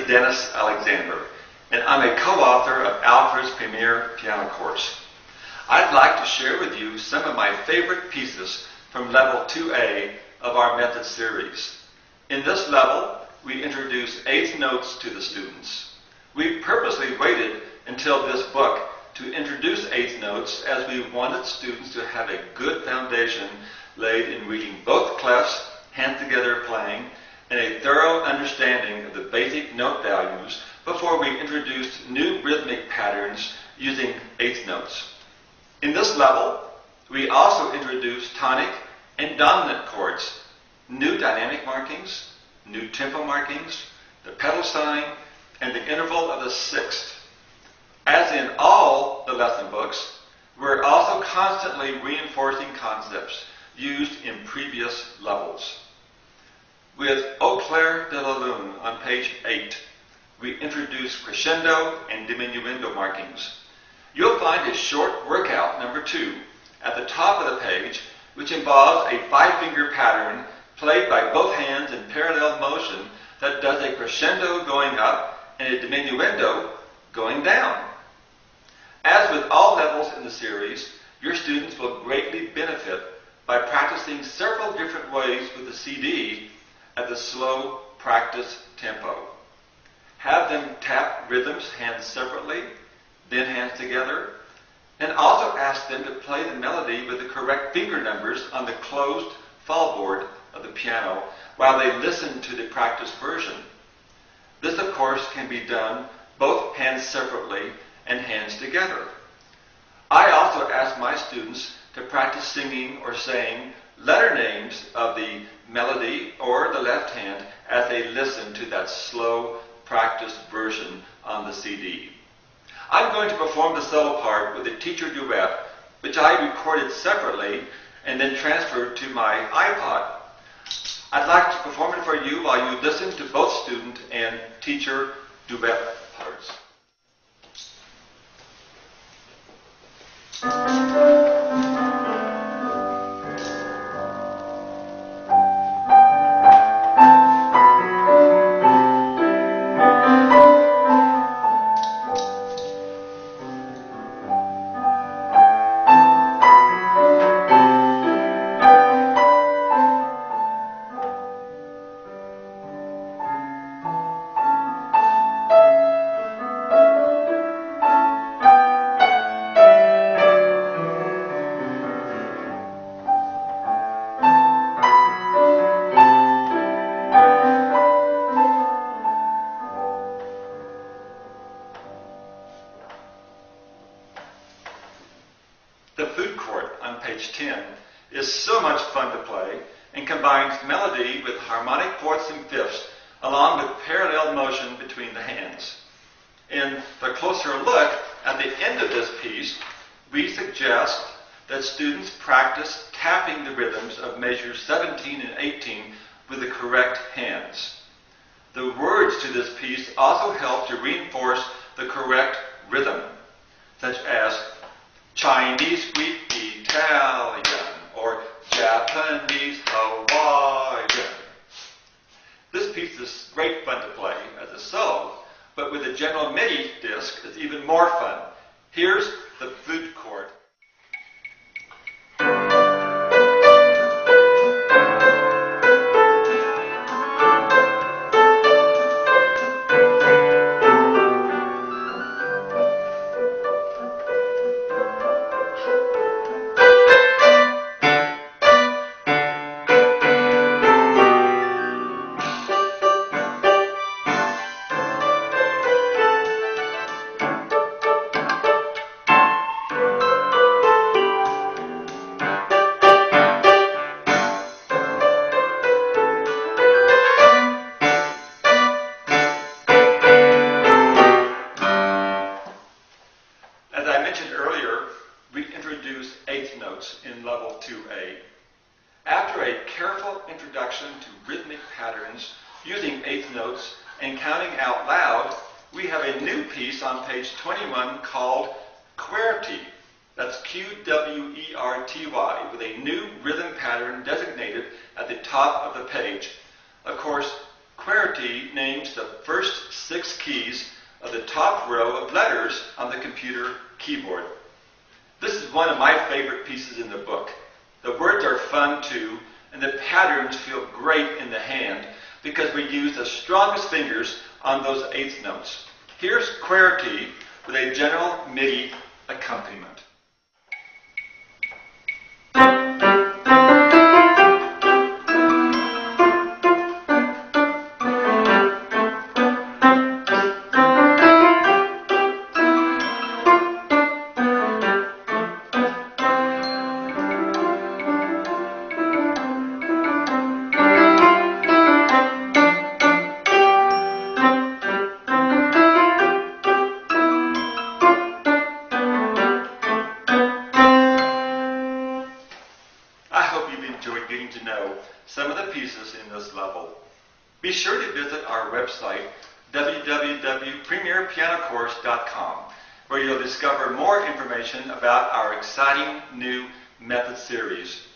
is Dennis Alexander, and I'm a co-author of Alfred's Premier Piano Course. I'd like to share with you some of my favorite pieces from Level 2A of our method series. In this level, we introduce eighth notes to the students. We purposely waited until this book to introduce eighth notes, as we wanted students to have a good foundation laid in reading both clefs, hand together playing, and a thorough understanding of the basic note values before we introduced new rhythmic patterns using eighth notes. In this level, we also introduced tonic and dominant chords, new dynamic markings, new tempo markings, the pedal sign, and the interval of the sixth. As in all the lesson books, we're also constantly reinforcing concepts used in previous levels. With Au clair de la lune on page 8, we introduce crescendo and diminuendo markings. You'll find a short workout number 2 at the top of the page, which involves a 5-finger pattern played by both hands in parallel motion that does a crescendo going up and a diminuendo going down. As with all levels in the series, your students will greatly benefit by practicing several different ways with the CD at the slow practice tempo. Have them tap rhythms hands separately, then hands together, and also ask them to play the melody with the correct finger numbers on the closed fallboard of the piano while they listen to the practice version. This, of course, can be done both hands separately and hands together. I also ask my students to practice singing or saying letter names of the melody or the left hand as they listen to that slow practice version on the CD. I'm going to perform the solo part with a teacher duet, which I recorded separately and then transferred to my iPod. I'd like to perform it for you while you listen to both student and teacher duet parts. The food court on page 10 is so much fun to play and combines melody with harmonic fourths and fifths along with parallel motion between the hands. In the closer look at the end of this piece, we suggest that students practice tapping the rhythms of measures 17 and 18 with the correct hands. The words to this piece also help to reinforce the correct rhythm, such as Chinese, Greek, Italian, or Japanese, Hawaiian. This piece is great fun to play as a solo, but with a general MIDI disc, it's even more fun. Here's the flute chord. In level 2A. After a careful introduction to rhythmic patterns using eighth notes and counting out loud, we have a new piece on page 21 called QWERTY. That's Q-W-E-R-T-Y, with a new rhythm pattern designated at the top of the page. Of course, QWERTY names the first 6 keys of the top row of letters on the computer keyboard. This is one of my favorite pieces in the book. The words are fun too, and the patterns feel great in the hand because we use the strongest fingers on those 8th notes. Here's QWERTY with a general MIDI accompaniment. Enjoyed getting to know some of the pieces in this level. Be sure to visit our website, www.premierpianocourse.com, where you'll discover more information about our exciting new method series.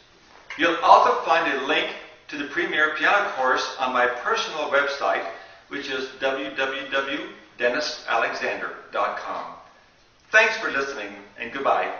You'll also find a link to the Premier Piano Course on my personal website, which is www.dennisalexander.com. Thanks for listening, and goodbye.